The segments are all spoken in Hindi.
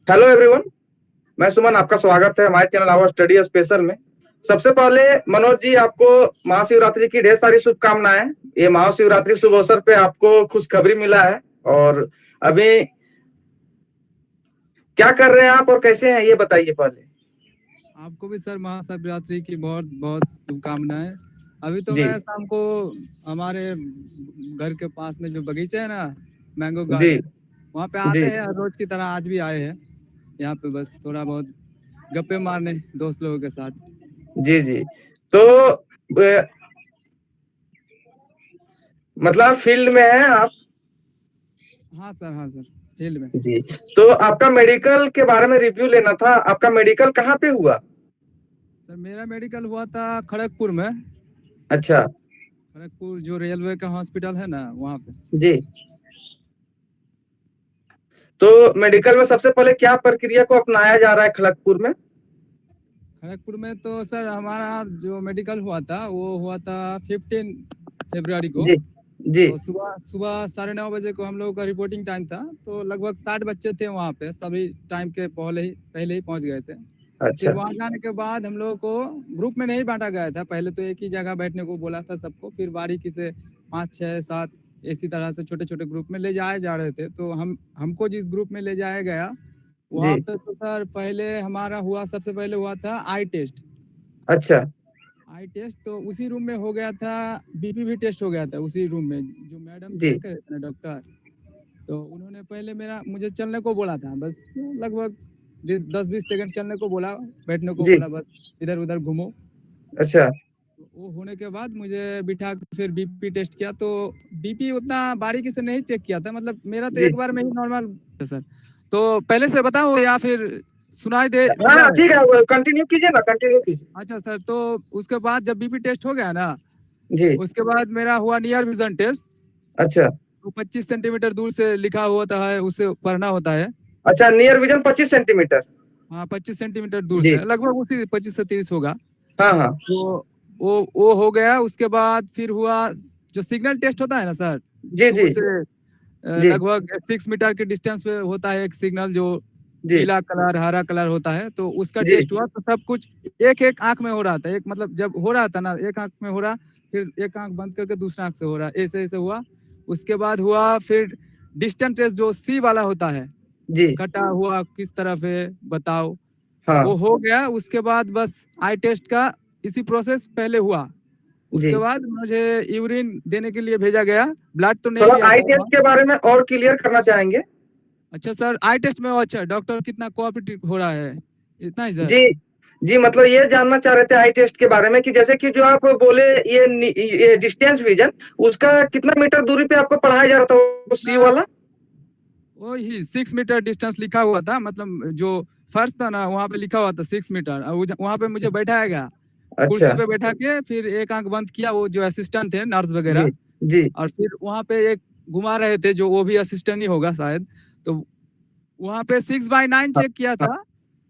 Hello everyone. मैं सुमन, आपका स्वागत है हमारे चैनल आवर स्टडी स्पेशल में। सबसे पहले मनोज जी, आपको महाशिवरात्रि की ढेर सारी शुभकामनाएं। ये महाशिवरात्रि शुभ अवसर पे आपको खुशखबरी मिला है। और अभी क्या कर रहे हैं आप और कैसे हैं, ये बताइए पहले। आपको भी सर महाशिवरात्रि की बहुत बहुत शुभकामनाएं। अभी तो जी मैं शाम को हमारे घर के पास में जो बगीचा है ना, मैंगो जी गार्डन, वहाँ पे जी आते हैं हर रोज की तरह। आज भी आए हैं यहाँ पे, बस थोड़ा बहुत गप्पे मारने दोस्त लोगों के साथ। जी जी। तो मतलब फील्ड में हैं आप? हाँ सर, हाँ सर, फील्ड में। जी। तो आपका मेडिकल के बारे में रिव्यू लेना था। आपका मेडिकल कहाँ पे हुआ? सर मेरा मेडिकल हुआ था खड़गपुर में। अच्छा। खड़गपुर जो रेलवे का हॉस्पिटल है ना, वहाँ पे। जी। तो मेडिकल में सबसे पहले क्या प्रक्रिया को अपनाया जा रहा है खड़गपुर में? खड़गपुर में तो सर हमारा जो मेडिकल हुआ था वो हुआ था 15 फरवरी को। जी जी तो सुबह सुबह 9:30 बजे को हम लोगों का रिपोर्टिंग टाइम था। तो लगभग 60 बच्चे थे वहाँ पे, सभी टाइम के पहले ही पहुँच गए थे। फिर अच्छा। वहाँ जाने के बाद हम लोगों को ग्रुप में नहीं बांटा गया था। पहले तो एक ही जगह बैठने को बोला था सबको, फिर बारीकी से 5 6 7 इसी तरह से छोटे छोटे ग्रुप में ले जाए जा रहे थे। तो हमको जिस ग्रुप में ले जाया गया, जी। वहाँ पे तो सर पहले हमारा हुआ, सबसे पहले हुआ था आई टेस्ट। अच्छा। आई टेस्ट तो उसी रूम में हो गया था। बीपी भी टेस्ट हो गया था उसी रूम में, जो मैडम जी चेक करे थे ना, डॉक्टर। तो उन्होंने पहले मुझे चलने को बोला था, बस लगभग 10 20 सेकंड चलने को बोला, बैठने को जी। बोला, बस इधर उधर घूमो। अच्छा। तो वो होने के बाद मुझे बिठा के फिर बीपी टेस्ट किया। तो बीपी उतना बारीकी से नहीं चेक किया था, मतलब मेरा तो जी। एक बार में ही नॉर्मल था सर। तो पहले से बताओ या फिर सुनाई दे हाँ दिया हाँ, है? ठीक है, कंटिन्यू कीजिए ना, कंटिन्यू कीजिए। अच्छा सर, तो उसके बाद जब बीपी टेस्ट हो गया ना, जी। उसके बाद मेरा हुआ नियर विजन टेस्ट। अच्छा। तो 25 सेंटीमीटर दूर से लिखा होता है, उसे पढ़ना होता है। अच्छा, नियर विजन 25 सेंटीमीटर। हाँ, 25 सेंटीमीटर दूर जी। से, लगभग उसी 25 से 30 होगा। हाँ हाँ। तो वो हो गया। उसके बाद फिर हुआ जो सिग्नल टेस्ट होता है ना सर, जी जी दूर से जी लगभग 6 मीटर के डिस्टेंस पे होता है एक सिग्नल, जो जी पीला कलर हरा कलर होता है। तो उसका जी। टेस्ट हुआ। तो सब कुछ एक एक आंख में हो रहा था। एक मतलब जब हो रहा था ना, एक आंख में हो रहा, फिर एक आंख बंद करके दूसरा आंख से हो रहा, ऐसे ऐसे हुआ। उसके बाद हुआ फिर डिस्टेंस टेस्ट, जो सी वाला होता है, जी। कटा हुआ किस तरफ है बताओ। वो हाँ। हो गया। उसके बाद बस आई टेस्ट का इसी प्रोसेस पहले हुआ। जी। उसके बाद मुझे यूरिन देने के लिए भेजा गया। ब्लड तो नहीं थोड़ा लिया आई था टेस्ट वहाँ। के बारे में और क्लियर करना चाहेंगे? अच्छा सर, आई टेस्ट में अच्छा डॉक्टर कितना कोऑपरेटिव हो रहा है, इतना ही सर। जी जी। मतलब ये जानना चाह रहे थे आई टेस्ट के बारे में कि जैसे कि जो आप बोले, ये डिस्टेंस विजन, उसका कितना मीटर दूरी पे आपको पढ़ाया जा रहा था, वो सी हाँ, वाला? वही 6 मीटर डिस्टेंस लिखा हुआ था। मतलब जो फर्स्ट था ना, वहाँ पे लिखा हुआ था 6 मीटर। और वहाँ पे मुझे बैठाया गया, अच्छा। कुर्सी पे बैठा के, फिर एक आंख बंद किया, वो जो असिस्टेंट थे नर्स जी वगैरह। जी। और फिर वहाँ पे एक घुमा रहे थे, जो वो भी असिस्टेंट ही होगा शायद। तो वहाँ पे 6/9 हाँ चेक किया हाँ। था।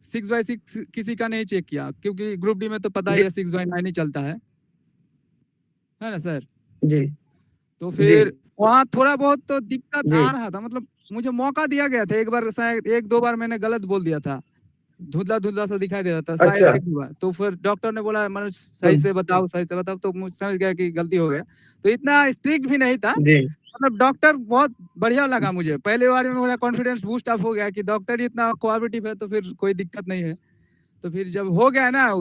6/6 किसी का नहीं चेक किया, क्योंकि ग्रुप डी में तो पता ही जी है 6/9 ही चलता है ना सर। जी तो जी फिर वहाँ थोड़ा बहुत तो दिक्कत जी। आ रहा था। मतलब मुझे मौका दिया गया था एक बार, शायद एक दो बार मैंने गलत बोल दिया था, धुंधला धुंधला सा दिखाई दे रहा था शायद अच्छा। एक बार। तो फिर डॉक्टर ने बोला मनोज तो सही से बताओ, सही से बताओ। तो मुझे समझ गया कि गलती हो गया। तो इतना स्ट्रिक्ट भी नहीं था। जी मतलब डॉक्टर बहुत बढ़िया लगा मुझे। पहले बार में मेरा कॉन्फिडेंस बूस्ट अप हो गया कि डॉक्टर ही इतना कोऑपरेटिव है, तो फिर कोई दिक्कत नहीं है। तो फिर जब हो गया ना,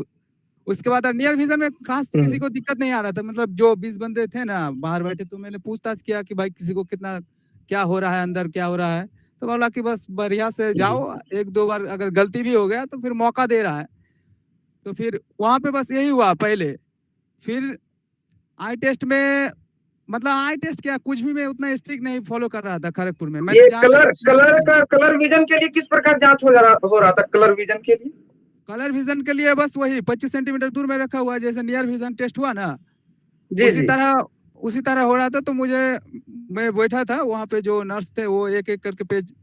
उसके बाद नियर विजन में खास किसी हम्म। को दिक्कत नहीं आ रहा था। मतलब जो 20 बंदे थे ना बाहर बैठे, तो मैंने पूछताछ किया कि भाई किसी को कितना क्या हो रहा है, अंदर क्या हो रहा है। तो बोला कि बस बढ़िया से जी। जाओ, एक दो बार अगर गलती भी हो गया तो फिर मौका दे रहा है। तो फिर वहां पे बस यही हुआ पहले। फिर आई टेस्ट में, मतलब आई टेस्ट क्या, कुछ भी मैं उतना स्ट्रिक्ट नहीं फॉलो कर रहा था खड़गपुर में। मैंने ये जहाँ तक कलर कलर किया, का कलर विजन के लिए किस प्रकार जांच हो रहा था कलर विजन के लिए? कलर विजन के लिए बस वही 25 सेंटीमीटर दूर में रखा हुआ है, जैसे नियर विजन टेस्ट हुआ ना, जी उसी जी। तरह उसी तरह हो रहा था। तो मैं बैठा था वहाँ पे, जो नर्स थे वो एक एक करके पेज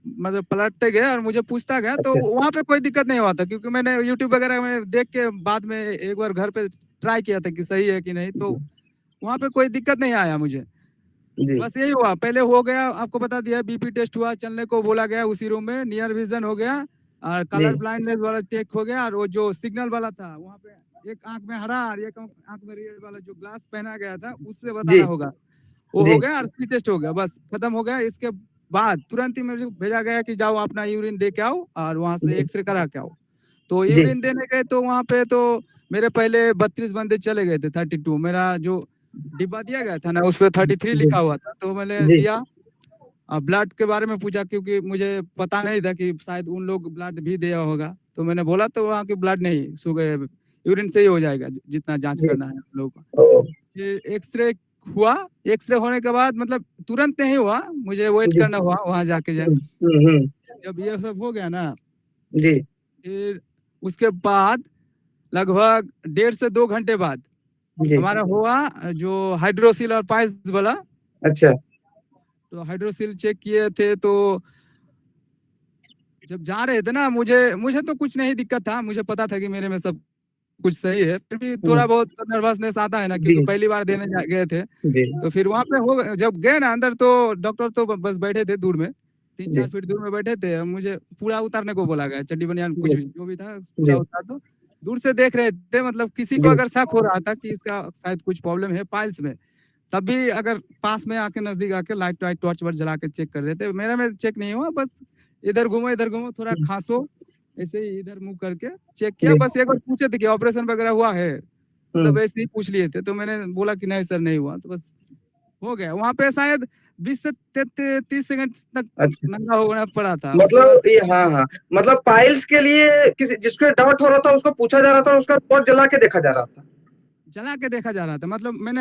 मतलब पलटते गए और मुझे पूछता गया। तो अच्छा। वहाँ पे कोई दिक्कत नहीं हुआ था, क्योंकि मैंने यूट्यूब वगैरह में देख के बाद में एक बार घर पे ट्राई किया था कि सही है कि नहीं। तो जी वहाँ पे कोई दिक्कत नहीं आया मुझे। जी बस यही हुआ, पहले हो गया, आपको बता दिया, बीपी टेस्ट हुआ, चलने को बोला गया उसी रूम में, नियर विजन हो गया और जी कलर ब्लाइंडनेस वाला चेक हो गया, और वो जो सिग्नल वाला था वहाँ पे एक आंख में हरा और एक आंख में रेड वाला जो ग्लास पहना गया था उससे जी बताना होगा, वो जी हो गया और सी टेस्ट हो गया, बस खत्म हो गया। इसके बाद तुरंत ही मुझे भेजा गया कि जाओ अपना यूरिन दे के आओ और वहां से जी एक्सरे करा के आओ। तो जी यूरिन देने गए तो वहां पे तो मेरे पहले 32 बंदे चले गए थे, 32, मेरा जो डिब्बा दिया गया था ना उस पे 33 जी लिखा हुआ था, तो मैंने जी दिया। ब्लड के बारे में पूछा क्योंकि मुझे पता नहीं था कि शायद उन लोग ब्लड भी दिया होगा, तो मैंने बोला तो वहाँ की ब्लड नहीं, शुगर यूरिन से ही हो जाएगा जितना जांच जी करना है हम लोग को। ओ, फिर एक्सरे हुआ, एक्सरे होने के बाद मतलब तुरंत नहीं हुआ, मुझे वेट जी करना हुआ वहां जाके हम्म। जब ये सब हो गया ना, जी फिर उसके बाद लगभग 1.5 से 2 घंटे बाद जी हमारा हुआ जो हाइड्रोसिल और पाइल्स वाला। अच्छा तो हाइड्रोसिल चेक किए थे, तो जब जा रहे थे ना, मुझे मुझे तो कुछ नहीं दिक्कत था, मुझे पता था कि मेरे में सब कुछ सही है, फिर भी हम्म, थोड़ा बहुत नर्वसनेस आता है ना, जी क्योंकि पहली बार देने गए थे। जी तो फिर वहां पे हो जब गए ना अंदर, तो डॉक्टर तो बस बैठे थे दूर में, तीन जी चार फीट दूर में बैठे थे, मुझे पूरा उतारने को बोला गया, चड्डी बनियान कुछ जी भी जो भी था जी पूरा उतार दो। दूर से देख रहे थे, मतलब किसी को जी अगर शक हो रहा था कि इसका शायद कुछ प्रॉब्लम है पाइल्स में, तब भी अगर पास में आके नजदीक आके लाइट वाइट टॉर्च वर्च जला के चेक कर रहे थे। मेरा में चेक नहीं हुआ, बस इधर घूमो थोड़ा खांसो, ऐसे ही इधर मुंह करके चेक किया, जी बस एक बार पूछे थे कि ऑपरेशन वगैरह हुआ है, मतलब हम्म, ऐसे ही पूछ लिए थे, तो मैंने बोला कि नहीं सर नहीं हुआ, तो बस हो गया। वहां पे शायद 20 से 30 सेकंड तक अच्छा नंगा होना पड़ा था, उसके बाद मतलब ये हाँ हाँ मतलब पाइल्स के लिए किसी जिसको डाउट हो रहा था उसको पूछा जा रहा था, उसका रिपोर्ट जला के देखा जा रहा था। जला के देखा जा रहा था, मतलब मैंने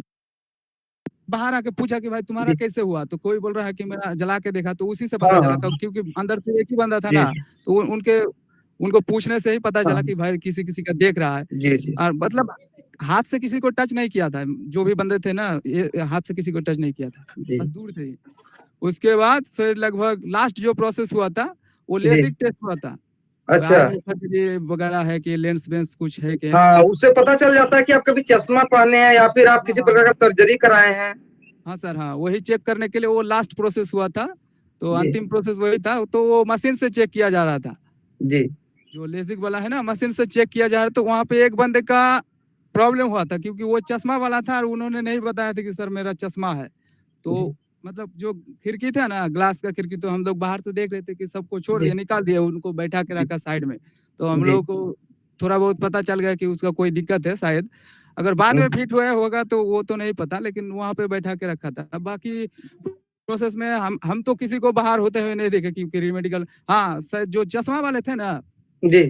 बाहर आके पूछा कि भाई तुम्हारा जी कैसे हुआ, तो कोई बोल रहा है कि मेरा जला के देखा, तो उसी से हाँ पता चला, हाँ क्योंकि अंदर से एक ही बंदा था जी ना, जी तो उनके उनको पूछने से ही पता चला हाँ कि भाई किसी किसी का देख रहा है। जी जी और मतलब हाथ से किसी को टच नहीं किया था, जो भी बंदे थे ना, ये हाथ से किसी को टच नहीं किया था, जी बस दूर थे ही। उसके बाद फिर लगभग लास्ट जो प्रोसेस हुआ था, वो जी लेसिक टेस्ट हुआ था। अच्छा आई में सर्जरी वगैरह है कि लेंस वेंस कुछ है क्या। हाँ उससे पता चल जाता है कि आप कभी चश्मा पहने हैं या फिर आप हाँ किसी हाँ प्रकार हाँ का सर्जरी कराए हैं। हाँ सर, हाँ वही चेक करने के लिए वो लास्ट प्रोसेस हुआ था, तो जी अंतिम प्रोसेस वही था, तो वो मशीन से चेक किया जा रहा था, जी जो लेजिक वाला है ना, मशीन से चेक किया जा रहा था। तो वहाँ पे एक बंदे का प्रॉब्लम हुआ था, क्योंकि वो चश्मा वाला था और उन्होंने नहीं बताया था कि सर मेरा चश्मा है। तो जी मतलब जो खिड़की था ना, ग्लास का खिड़की, तो हम लोग बाहर से देख रहे थे कि सबको छोड़ जी दिया, निकाल दिया, उनको बैठा के जी रखा साइड में। तो हम जी लोग को थोड़ा बहुत पता चल गया कि उसका कोई दिक्कत है शायद, अगर बाद में हम्म, फिट हुआ होगा तो वो तो नहीं पता, लेकिन वहां पे बैठा के रखा था। अब बाकी प्रोसेस में हम तो किसी को बाहर होते हुए नहीं देखे, क्योंकि मेडिकल, हाँ जो चश्मा वाले थे ना, जी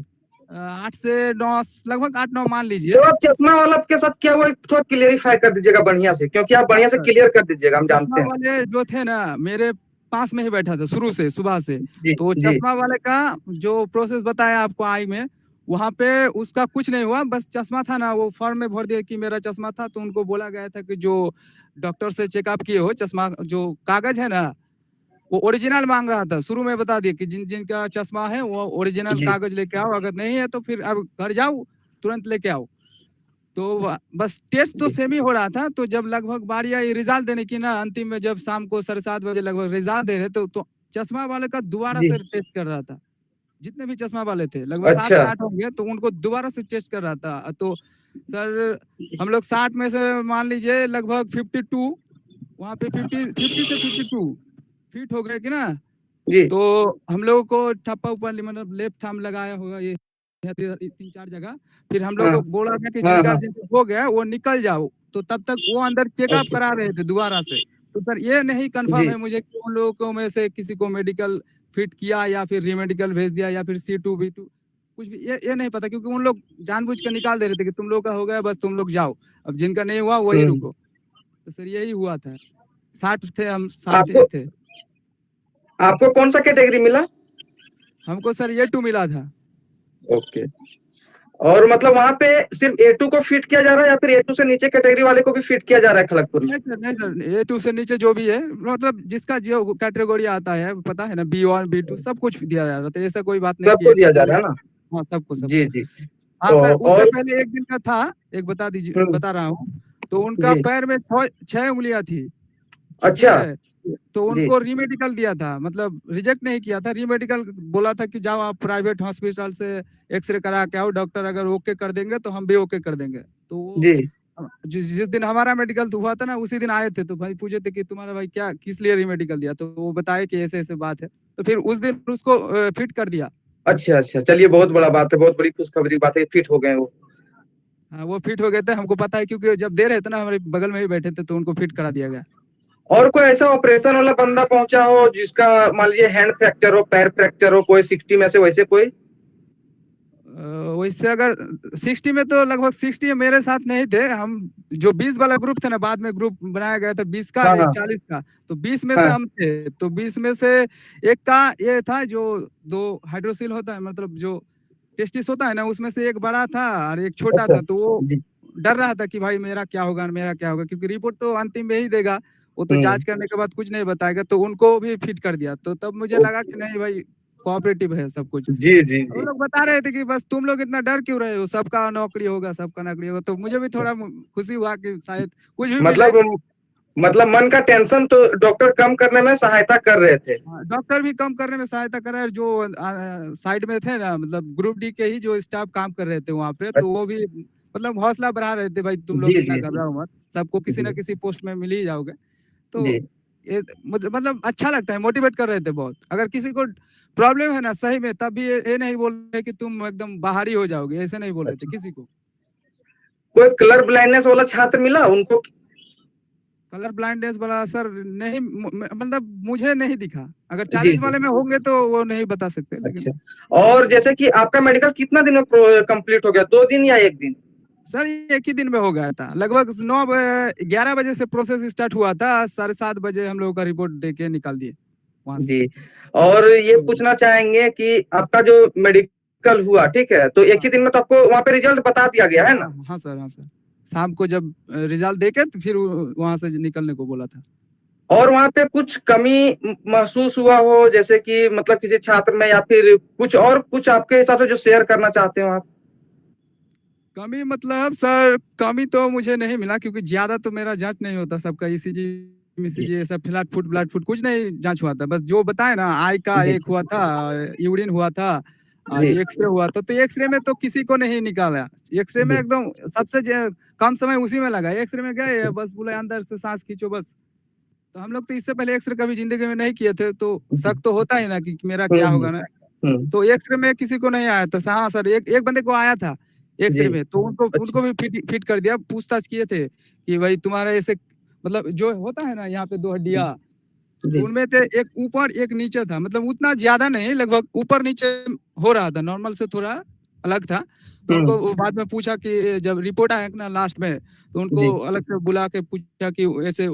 8 से 9, लगभग 8-9 मान लीजिए। जो आप चश्मा वाला के साथ क्या हुआ थोड़ा क्लियरिफाई कर दीजिएगा बढ़िया से, क्योंकि आप हाँ बढ़िया से सर, क्लियर कर दीजिएगा, हम जानते चश्मा हैं। वाले जो थे ना, मेरे पास में ही बैठा था शुरू से, सुबह से। जी तो जी चश्मा वाले का जो प्रोसेस बताया आपको आई में, वहां पे उसका कुछ नहीं हुआ, बस चश्मा था ना, वो फॉर्म में भर दिया कि मेरा चश्मा था, तो उनको बोला गया था कि जो डॉक्टर से चेकअप किए हो, चश्मा जो कागज है ना, वो ओरिजिनल मांग रहा था, शुरू में बता दिए कि जिन जिनका चश्मा है वो ओरिजिनल जी कागज लेके आओ, अगर नहीं है तो फिर अब घर जाओ, तुरंत लेके आओ। तो बस टेस्ट तो जी सेम ही हो रहा था। तो जब लगभग बारी आई रिजल्ट देने की ना, अंतिम में जब शाम को 7:30 बजे लगभग रिजल्ट दे रहे, तो चश्मा वाले का दोबारा जी से टेस्ट कर रहा था। जितने भी चश्मा वाले थे लगभग सात अच्छा से आठ होंगे, तो उनको दोबारा से टेस्ट कर रहा था। तो सर हम लोग 60 में से मान लीजिए लगभग 52, वहाँ पे 50 से 52 फिट हो गए कि ना। जी तो हम लोगों को ठप्पा ऊपर मतलब लेफ्ट थंब लगाया होगा, ये 3-4 जगह। फिर हम लोग हाँ को बोला गया कि हाँ जिनका हाँ जिनका हो गया वो निकल जाओ। तो तब तक वो अंदर चेकअप ओके करा रहे थे दोबारा से। तो सर ये नहीं कंफर्म जी है मुझे कि उन लोगों में से किसी को मेडिकल फिट किया या फिर रीमेडिकल भेज दिया या फिर C2 B2, कुछ भी ये नहीं पता, क्योंकि उन लोग जानबूझ कर निकाल दे रहे थे कि तुम लोग का हो गया बस तुम लोग जाओ, अब जिनका नहीं हुआ वही हम्म रुको। तो सर यही हुआ था। 60 थे, हम 60 आपको ही थे। आपको कौन सा कैटेगरी मिला। हमको सर ये 2 मिला था। ओके और मतलब वहां पे सिर्फ A2 को फिट किया जा रहा है या फिर A2 से नीचे कैटेगरी वाले को भी फिट किया जा रहा है खड़गपुर में। नहीं सर, नहीं सर, A2 से नीचे जो भी है, मतलब जिसका जो कैटेगरी आता है पता है ना, B1 B2 सब कुछ दिया जा रहा था, ऐसा कोई बात नहीं कि सबको एक दिया जा रहा कैटेगरी। है ना। हाँ सबको जी सबको। जी हाँ सर, उससे और पहले एक दिन का था, एक बता दीजिए, हम्म, बता रहा हूँ। तो उनका जी पैर में 6 उंगलियां थी, अच्छा। ठीक है, तो जी उनको रीमेडिकल दिया था, मतलब रिजेक्ट नहीं किया था, रीमेडिकल बोला था कि जाओ आप प्राइवेट हॉस्पिटल से एक्सरे करा के आओ, डॉक्टर अगर ओके कर देंगे तो हम भी ओके कर देंगे। तो वो जी। जिस जिस दिन हमारा मेडिकल हुआ था ना, उसी दिन आए थे, तो भाई पूछे थे कि तुम्हारा भाई क्या किस लिए रीमेडिकल दिया, तो वो बताए कि ऐसे ऐसे बात है, तो फिर उस दिन उसको फिट कर दिया। अच्छा अच्छा, चलिए बहुत बड़ा बात है, बहुत बड़ी खुशखबरी बात है, फिट हो गए वो। हाँ, वो फिट हो गए थे, हमको पता है क्योंकि जब दे रहे थे ना हमारे बगल में ही बैठे थे, तो उनको फिट करा दिया गया। और कोई ऐसा ऑपरेशन वाला बंदा पहुंचा हो जिसका मान लीजिए हैंड फ्रैक्चर हो, पैर फ्रैक्चर हो, कोई 60 में से वैसे कोई? वैसे अगर 60 में तो लगभग 60 मेरे साथ नहीं थे हम, जो 20 वाला ग्रुप था ना, बाद में ग्रुप बनाया गया था 20 का हाँ एक हाँ 40 का, तो 20 में से हाँ। हम थे, तो 20 में से एक का ये था जो 2 हाइड्रोसिल होता है, मतलब जो टेस्टिस होता है ना, उसमें से एक बड़ा था और एक छोटा अच्छा। था, तो वो जी। डर रहा था कि भाई मेरा क्या होगा, मेरा क्या होगा, क्योंकि रिपोर्ट तो अंतिम में ही देगा, वो तो हम्म। जांच करने के बाद कुछ नहीं बताएगा, तो उनको भी फिट कर दिया, तो तब मुझे लगा कि नहीं भाई कोऑपरेटिव है सब कुछ। जी जी वो जी। लोग बता रहे थे कि बस तुम लोग इतना डर क्यों रहे हो, सबका नौकरी होगा, सबका नौकरी होगा, तो मुझे भी थोड़ा खुशी हुआ कि शायद कुछ भी मिले। मतलब मतलब मन का टेंशन तो डॉक्टर कम करने में सहायता कर रहे थे। हाँ, डॉक्टर भी कम करने में सहायता कर रहे हैं, जो साइड में थे ना, मतलब ग्रुप डी के ही जो स्टाफ काम कर रहे थे वहाँ पे, तो अच्छा। वो भी मतलब हौसला बढ़ा रहे थे, भाई तुम जी लोग इतना जी जी घबराओ मत, सबको किसी जी ना किसी पोस्ट में मिल ही जाओगे। तो जी। ये मतलब अच्छा लगता है, मोटिवेट कर रहे थे बहुत। अगर किसी को प्रॉब्लम है ना सही में, तब भी ये नहीं बोल रहे कि तुम एकदम बाहर ही हो जाओगे, ऐसे नहीं बोल रहे थे अच्छा, किसी को। कोई कलर ब्लाइंडनेस वाला छात्र मिला उनको? कलर ब्लाइंडनेस वाला असर नहीं, मतलब मुझे नहीं दिखा, अगर जी 40 जी। वाले में होंगे तो वो नहीं बता सकते, लेकिन अच्छा। और जैसे कि आपका मेडिकल कितना दिन में कंप्लीट हो गया, 2 दिन या 1 दिन? सर ये एक ही दिन में हो गया था, लगभग 11 बजे से प्रोसेस स्टार्ट हुआ था, 7:30 बजे हम लोगों का रिपोर्ट दे के निकाल दिए वहां से। जी। और ये पूछना चाहेंगे कि आपका जो मेडिकल हुआ, ठीक है, तो एक हाँ ही दिन में तो आपको वहां पे रिजल्ट बता दिया गया है हाँ ना? हाँ सर, हाँ सर, शाम को जब रिजल्ट देके तो फिर वहां से निकलने को बोला था। और वहां पे कुछ कमी महसूस हुआ हो, जैसे कि मतलब किसी छात्र में, या फिर कुछ और कुछ आपके हिसाब से जो शेयर करना चाहते हो आप? कमी मतलब सर, कमी तो मुझे नहीं मिला, क्योंकि ज्यादा तो मेरा जांच नहीं होता, सबका ईसीजी जी मिसीजी ये सब फ्लैट फुट कुछ नहीं जांच हुआ था, बस जो बताए ना, आई का जी एक हुआ था, यूरिन हुआ था, और जी एक्सरे हुआ था, तो एक्सरे में तो किसी को नहीं निकाला, एक्सरे में जी। एकदम सबसे कम समय उसी में लगा, एक्सरे में अच्छा। गए बस बोले अंदर से सांस खींचो बस। तो हम लोग तो इससे पहले एक्सरे कभी जिंदगी में नहीं किए थे, तो जी। शक तो होता ही ना कि मेरा क्या हम्म होगा ना। हम्म। तो एक्सरे में किसी को नहीं आया था, हाँ सर, एक एक बंदे को आया था जी। एक्सरे में, तो उनको अच्छा। उनको भी फिट फिट कर दिया, पूछताछ किए थे कि भाई तुम्हारा ऐसे, मतलब जो होता है ना यहाँ पे 2 जी हड्डियां, तो जी उनमें थे एक ऊपर एक नीचे था, मतलब उतना ज्यादा नहीं, लगभग ऊपर नीचे हो रहा था, नॉर्मल से थोड़ा अलग था। तो हम्म। उनको वो बाद में पूछा कि जब रिपोर्ट आया ना लास्ट में, तो उनको जी अलग से बुला के पूछा कि ऐसे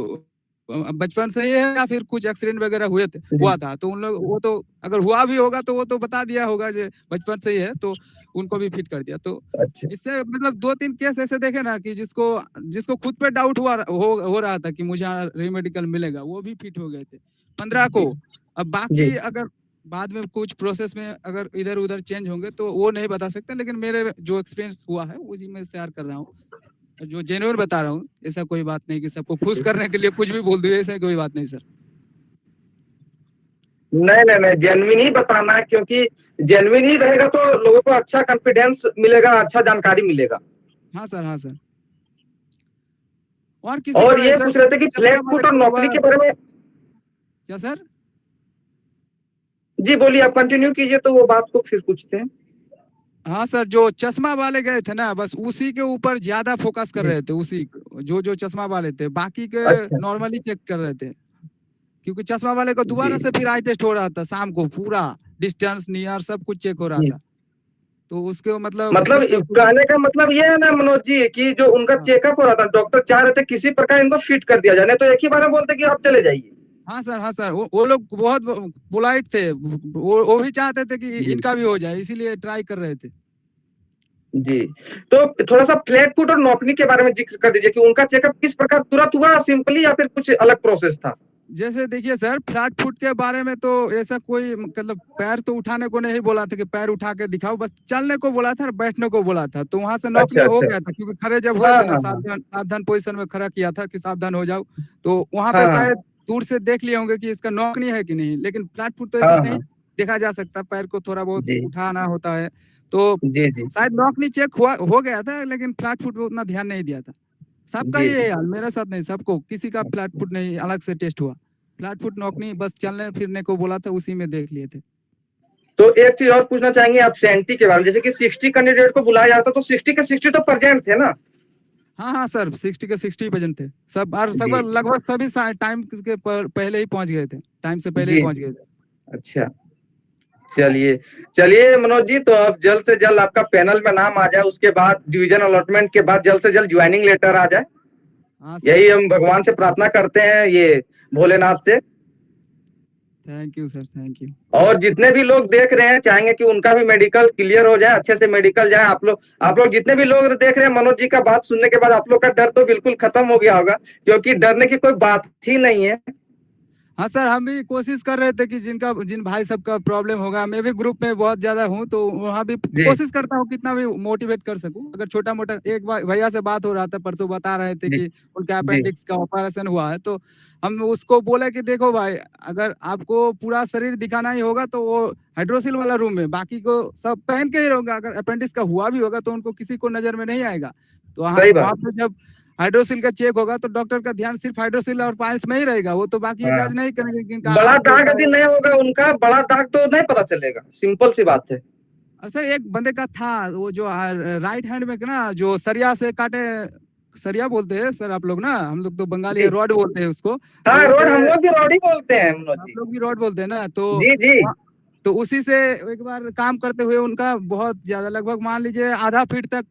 बचपन से ही है या फिर कुछ एक्सीडेंट वगैरह जी। हुआ था, तो उन लोग वो तो अगर हुआ भी होगा तो वो तो बता दिया होगा जो बचपन से ही है, तो उनको भी फिट कर दिया। तो अच्छा। इससे मतलब 2-3 केस ऐसे देखे ना कि जिसको जिसको खुद पे डाउट हो रहा था कि मुझे रीमेडिकल मिलेगा, वो भी फिट हो गए थे 15 जी को। अब जी। बाकी अगर बाद में कुछ प्रोसेस में अगर इधर उधर चेंज होंगे तो वो नहीं बता सकते, लेकिन मेरे जो एक्सपीरियंस हुआ है उसी में शेयर कर रहा हूँ, जो जेन्युइन बता रहा हूँ, ऐसा कोई बात नहीं कि सबको खुश करने के लिए कुछ भी बोल दूं, ऐसा कोई बात नहीं सर। नहीं नहीं नहीं, जेन्युइन ही बताना है, क्योंकि जेन्युइन ही रहेगा तो लोगों को अच्छा कॉन्फिडेंस मिलेगा, अच्छा जानकारी मिलेगा। हाँ सर, हाँ सर। और किसी को और नहीं ये सर, पूछ रहे थे कि चश्मा फ्लैट वाले फुट और को हुआ। नौकरी के बारे में। क्या सर? जी बोलिए, आप कंटिन्यू कीजिए, तो वो बात को फिर पूछते हैं। हाँ सर, जो चश्मा वाले गए थे ना, बस उसी के ऊपर ज्यादा फोकस कर जी। रहे थे, उसी जो जो चश्मा वाले थे, बाकी के अच्छा अच्छा। नॉर्मली चेक कर रहे थे, क्योंकि चश्मा वाले को जी दोबारा से फिर आई टेस्ट हो रहा था शाम को, पूरा डिस्टेंस नियर सब कुछ चेक हो रहा जी। था, तो उसके मतलब मतलब उसके कहने का मतलब ये है ना मनोज जी, कि जो उनका हाँ चेकअप हो रहा था, डॉक्टर चाह रहे थे किसी प्रकार इनको फिट कर दिया जाए, नहीं तो एक ही बार में बोलते कि आप चले जाइए। हाँ सर, हाँ सर, वो लोग बहुत पोलाइट थे, वो भी चाहते थे कि जी इनका भी हो जाए, इसीलिए ट्राई कर रहे थे। जी। तो थोड़ा सा फ्लैट फुट और नौकरी के बारे में जिक्र कर दीजिए कि उनका चेकअप किस प्रकार तुरंत हुआ, सिंपली, या फिर कुछ अलग प्रोसेस था? जैसे देखिए सर, फ्लैट फुट के बारे में तो ऐसा कोई मतलब पैर तो उठाने को नहीं बोला था कि पैर उठा के दिखाओ, बस चलने को बोला था और बैठने को बोला था, तो वहां से अच्छा नौकरी हो अच्छा। गया था, क्योंकि खड़े जब हुए हाँ थे ना, हाँ हाँ सावधान सावधान पोजीशन में खड़ा किया था कि सावधान हो जाओ, तो वहां पे हाँ हाँ। शायद दूर से देख लिए होंगे कि इसका नॉक नहीं है कि नहीं, लेकिन फ्लैट फुट तो हाँ ऐसा नहीं हाँ देखा जा सकता, पैर को थोड़ा बहुत जी उठाना होता है। तो जी जी शायद नॉक नहीं चेक हुआ हो गया था, लेकिन फ्लैट फुट पे उतना ध्यान नहीं दिया था। सबका जी ही जी है हाल, मेरे साथ नहीं, सबको किसी का फ्लैट फुट नहीं अलग से टेस्ट हुआ। फ्लैट फुट नॉक नहीं, बस चलने फिरने को बोला था, उसी में देख लिए थे। तो एक चीज और पूछना चाहेंगे आप सेंटी के बारे में, जैसे कि 60 कैंडिडेट को बुलाया जाता तो 60 के 60 तो प्रेजेंट थे ना? हाँ हाँ सर, 60 के 60% थे सब, और सब जी लगभग सभी टाइम के पहले ही पहुंच गए थे, टाइम से पहले ही जी पहुंच जी गए थे। अच्छा चलिए चलिए मनोज जी, तो अब जल्द से जल्द आपका पैनल में नाम आ जाए, उसके बाद डिवीजन अलॉटमेंट के बाद जल्द से जल्द ज्वाइनिंग लेटर आ जाए, हाँ सर, यही हम भगवान से प्रार्थना करते हैं, ये भोलेनाथ से। Thank you sir, thank you. और जितने भी लोग देख रहे हैं चाहेंगे कि उनका भी मेडिकल क्लियर हो जाए, अच्छे से मेडिकल जाए। आप लोग जितने भी लोग देख रहे हैं, मनोज जी का बात सुनने के बाद आप लोग का डर तो बिल्कुल खत्म हो गया होगा, क्योंकि डरने की कोई बात ही नहीं है। हाँ सर, हम भी कोशिश कर रहे थे कि जिन भाई सबका प्रॉब्लम होगा, मैं भी ग्रुप में बहुत ज्यादा हूँ, तो वहाँ भी जी कोशिश करता हूँ कितना भी मोटिवेट कर सकूँ। अगर छोटा मोटा, एक बार भैया से बात हो रहा था परसों, बता रहे थे जी कि उनका जी अपेंडिक्स का ऑपरेशन हुआ है, तो हम उसको बोले कि देखो भाई, अगर आपको पूरा शरीर दिखाना ही होगा तो वो हाइड्रोसिल वाला रूम में, बाकी को सब पहन के ही रहोगा। अगर अपेंडिक्स का हुआ भी होगा तो उनको किसी को नजर में नहीं आएगा। तो सही वहाँ बात। पे जब हाइड्रोसिल का चेक होगा तो डॉक्टर का ध्यान सिर्फ हाइड्रोसिल और पाइल्स में ही रहेगा, वो तो बाकी हाँ, जज नहीं करेंगे कि इनका बड़ा हार्ट दाग कैसा यदि है। नहीं होगा, उनका बड़ा दाग तो नहीं पता चलेगा, सिंपल सी बात है। और सर एक बंदे का था, वो जो राइट हैंड में ना, जो सरिया से काटे, सरिया बोलते हैं सर आप लोग ना, हम लोग तो बंगाली है, जी रॉड बोलते हैं उसको। तो हाँ, रोड उसे हम लोग भी रोड ही बोलते हैं मनोज आप जी। लोग भी रॉड बोलते हैं ना, तो जी जी तो उसी से एक बार काम करते हुए उनका बहुत ज्यादा, लगभग मान लीजिए आधा फीट तक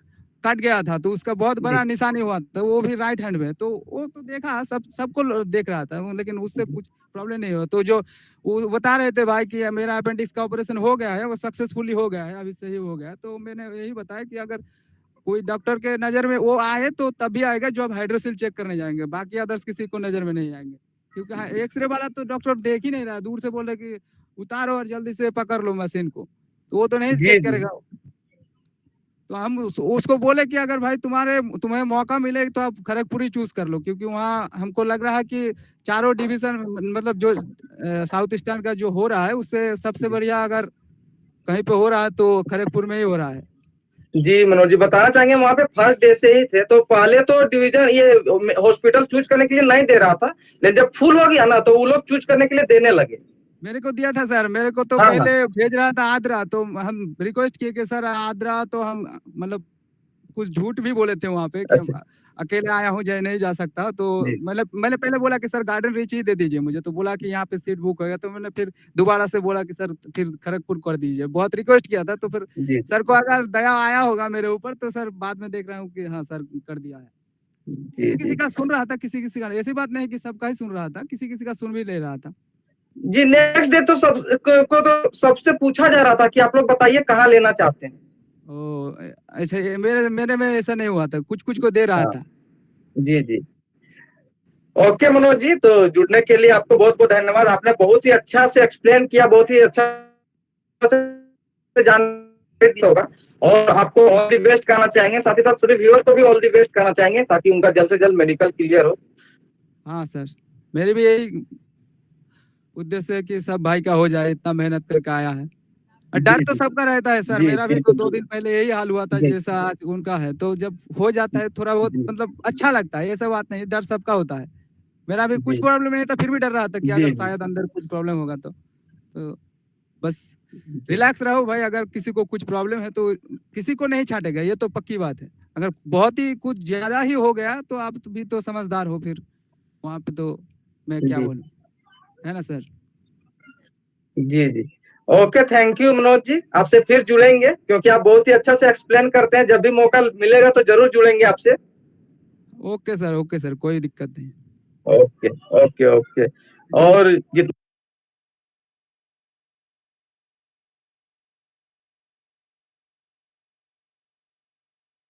कट गया था, तो उसका बहुत जी बड़ा निशानी हुआ था, वो भी राइट हैंड में। तो वो तो देखा, सबको देख रहा था, लेकिन उससे कुछ प्रॉब्लम नहीं हुआ। तो जो वो बता रहे थे भाई कि मेरा अपेंडिक्स का ऑपरेशन हो गया है, वो सक्सेसफुली हो गया है, अभी सही हो गया है। तो मैंने यही बताया कि अगर कोई डॉक्टर के नजर में वो आए तो तभी आएगा जब हाइड्रोसिल चेक करने जाएंगे, बाकी अदर्स किसी को नजर में नहीं आएंगे। क्योंकि एक्सरे वाला तो डॉक्टर देख ही नहीं रहा, दूर से बोल रहे कि उतारो और जल्दी से पकड़ लो मशीन को, तो वो तो नहीं जी चेक जी करेगा। तो हम उसको बोले कि अगर भाई तुम्हें मौका मिले तो आप खड़गपुर ही चूज कर लो, क्योंकि वहाँ हमको लग रहा है कि चारों डिवीजन, मतलब जो साउथ ईस्टर्न का जो हो रहा है उससे सबसे बढ़िया अगर कहीं पे हो रहा है तो खड़गपुर में ही हो रहा है। जी मनोज जी, बताना चाहेंगे वहां पे फर्स्ट डे से ही थे, तो पहले तो डिवीजन ये हॉस्पिटल चूज करने के लिए नहीं दे रहा था, लेकिन जब फुल हो गया ना तो वो लोग चूज करने के लिए देने लगे। मेरे को दिया था सर, मेरे को तो हाँ हाँ पहले भेज रहा था आद्रा, तो हम रिक्वेस्ट किए कि सर आद्रा, तो हम मतलब कुछ झूठ भी बोले थे वहां पे कि हम अच्छा अकेले आया हूँ, जय नहीं जा सकता। तो जी मैंने पहले बोला कि सर गार्डन रीच ही दे दीजिए मुझे, तो बोला कि यहाँ पे सीट बुक हो गया। तो मैंने फिर दोबारा से बोला कि सर फिर खड़गपुर कर दीजिए, बहुत रिक्वेस्ट किया था। तो फिर जी सर को अगर दया आया होगा मेरे ऊपर, तो सर बाद में देख रहा हूँ कि हाँ सर कर दिया है। जी किसी जी किसी का सुन रहा था, किसी किसी का, ऐसी बात नहीं कि सबका ही सुन रहा था, किसी किसी का सुन भी ले रहा था। जी नेक्स्ट डे तो को तो सबसे पूछा जा रहा था कि आप लोग बताइए कहाँ लेना चाहते हैं। ओ अच्छा, मेरे मेरे में ऐसा नहीं हुआ था, कुछ कुछ को दे रहा हाँ था। जी जी ओके मनोज जी, तो जुड़ने के लिए आपको बहुत बहुत धन्यवाद। आपने बहुत ही अच्छा से एक्सप्लेन किया, बहुत ही अच्छा से जानकारी दी होगा, और आपको ऑल दी बेस्ट कहना चाहेंगे, साथ ही साथ सभी व्यूअर को भी ऑल दी बेस्ट कहना चाहेंगे, ताकि उनका जल्द से जल्द मेडिकल क्लियर हो। हाँ सर, मेरी भी यही उद्देश्य है कि सब भाई का हो जाए, इतना मेहनत करके आया है। और जी डर तो जी सबका रहता है सर, जी मेरा भी तो बिल्कुल 2 दिन पहले यही हाल हुआ था जी जैसा आज उनका है। तो जब हो जाता है थोड़ा बहुत, जी मतलब अच्छा लगता है, ऐसा बात नहीं, डर सबका होता है। मेरा भी कुछ जी प्रॉब्लम नहीं था, फिर भी डर रहा था कि जी अगर जी शायद अंदर कुछ प्रॉब्लम होगा तो बस रिलैक्स रहो भाई। अगर किसी को कुछ प्रॉब्लम है तो किसी को नहीं छाटेगा, ये तो पक्की बात है। अगर बहुत ही कुछ ज्यादा ही हो गया तो आप भी तो समझदार हो, फिर वहां पे तो मैं क्या जी बोलूं, है ना सर। जी जी okay, thank you Manoj ji, आपसे फिर जुड़ेंगे, क्योंकि आप बहुत ही अच्छा से एक्सप्लेन करते हैं। जब भी मौका मिलेगा तो जरूर जुड़ेंगे आपसे। ओके सर, ओके सर, कोई दिक्कत नहीं। Okay okay okay. और जितना